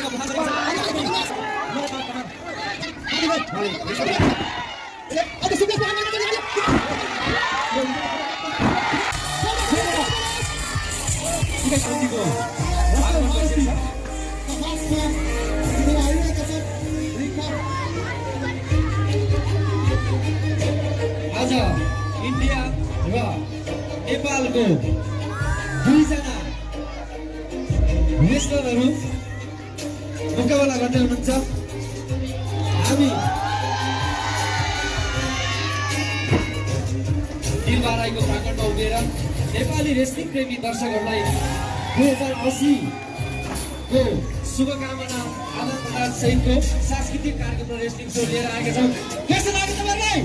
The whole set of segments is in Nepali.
आज इन्डिया र नेपालको दुईजना रेस्लरहरू मुकाबला गर्दै हुनुहुन्छ। हामी दिलबाराईको प्राङ्गणमा उभिएर नेपाली रेस्लिङ प्रेमी दर्शकहरूलाई 2080 को शुभकामना आदान प्रदान सहितको सांस्कृतिक कार्यक्रम र रेस्लिङ सो लिएर आएका छौँ। कस्तो लाग्यो तपाईँलाई?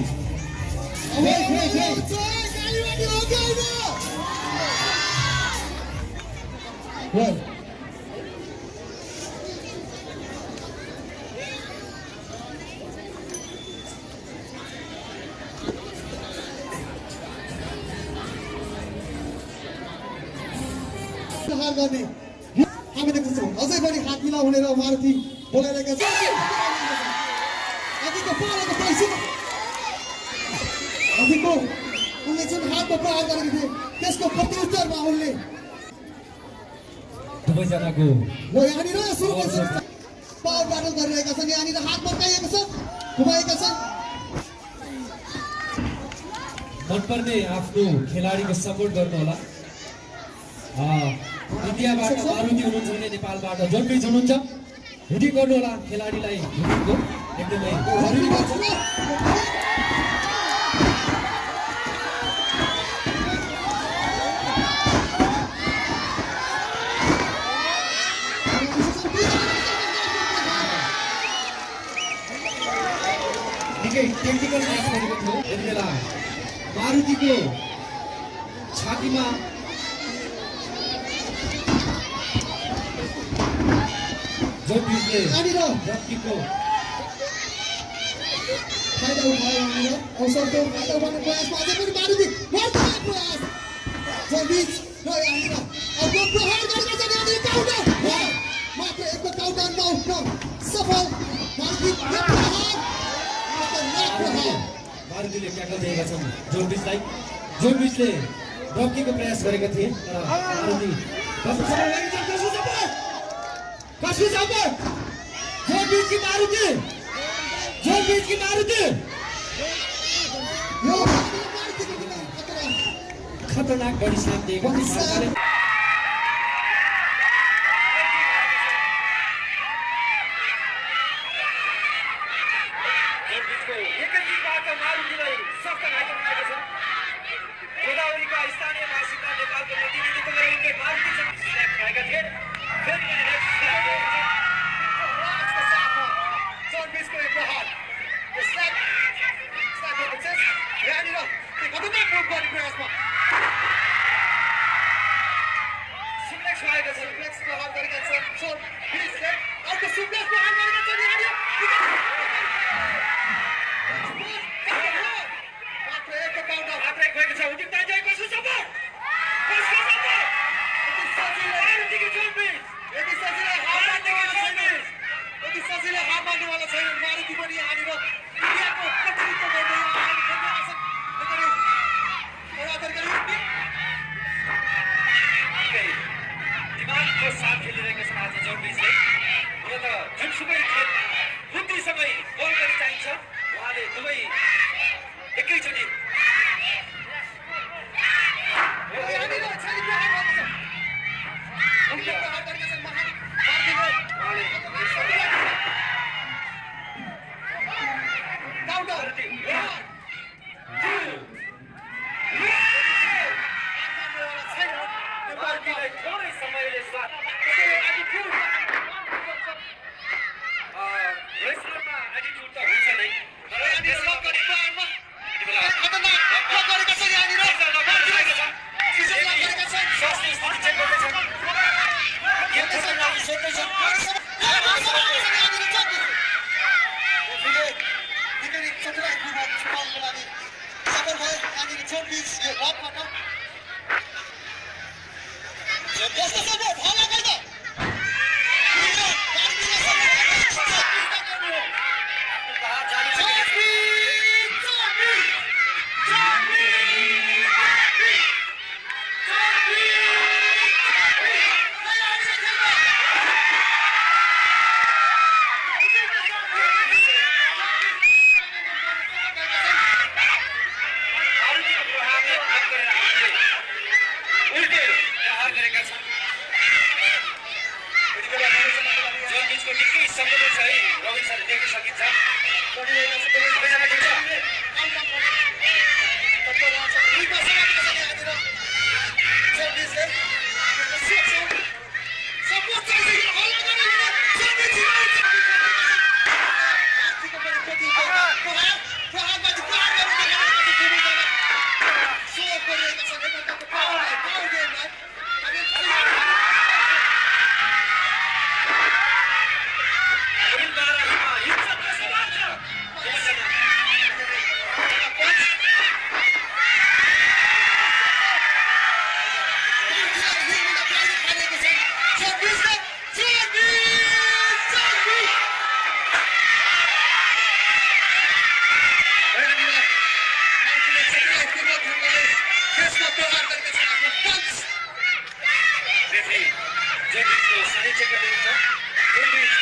हामी देख्छौँ अझै पनि हात मिला हुनेर मारुति बोलाइरहेका छन्। अघिको पालाको पैसा अघिको उनले जुन हातमा प्रहार गरेको थिए त्यसको प्रत्युत्तरमा उनले दुवैजनाको ल यहाँनिर सुरु पावर ब्याटल गरिरहेका छन्। यहाँनिर हात पड्काइएको छ, घुमाएका छन्। मनपर्ने आफ्नो खेलाडीको सपोर्ट गर्नु होला। इन्डियाबाट मारुति हुनुहुन्छ भने नेपालबाट जन्मिज हुनुहुन्छ, हुटी गर्नु होला खेलाडीलाई। हुटीको एकदमै जरुरी पर्छ। निकै टेक्निकल म्याच गरेको थियो यति बेला। मारुतिको छातीमा जन्मिजले रक्कीको फाइदा उठायो। यहाँनिर अवसरको फाइदा उठाउने प्रयासमा अझै पनि मारुति बढ्दो प्रयास जन्मिज र यहाँनिर अब प्रहार गरेका छन्। यहाँनिर काउन्टर मात्र एकको काउन्टरमा उठ्न सफल मारुति। मारुतिले ट्याकल दिएका छन् जन्मिजलाई। जन्मिजले रक्कीको प्रयास गरेका थिए तर मारुति कसको सपोर्ट? जन्मिज की मारुति, जन्मिज की मारुति खतरनाक बडी स्ल्याम दिएको थियो सरकारले। गोदावरीका स्थानीय भाषीका नेपालको प्रतिनिधित्व गरेको मारुतिसँग स्ल्याम खाएका थिए। जन्मिजको एक प्रहार यहाँनिर खतरनाक मुभ गर्ने प्रयासमा सुप्लेक्स खाएका छन्। सुप्लेक्स प्रहार गरेका छन्। जन्मिजले अर्को सुप्लेक्स प्रहार गरेका छन्। मात्र एकको काउन्टर मात्र एक भएको छ। हुटी ताजा कसको सपोर्ट? कसको सपोर्ट? यति सजिलो मारुतिको जन्मिज, यति सजिलो पञ्चको निकै सङ्गत छ है रवि सरले देख्न सकिन्छ पढिरहेको छ सबैजना खेल्छ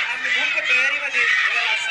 आफ्नो मुखको तयारीमा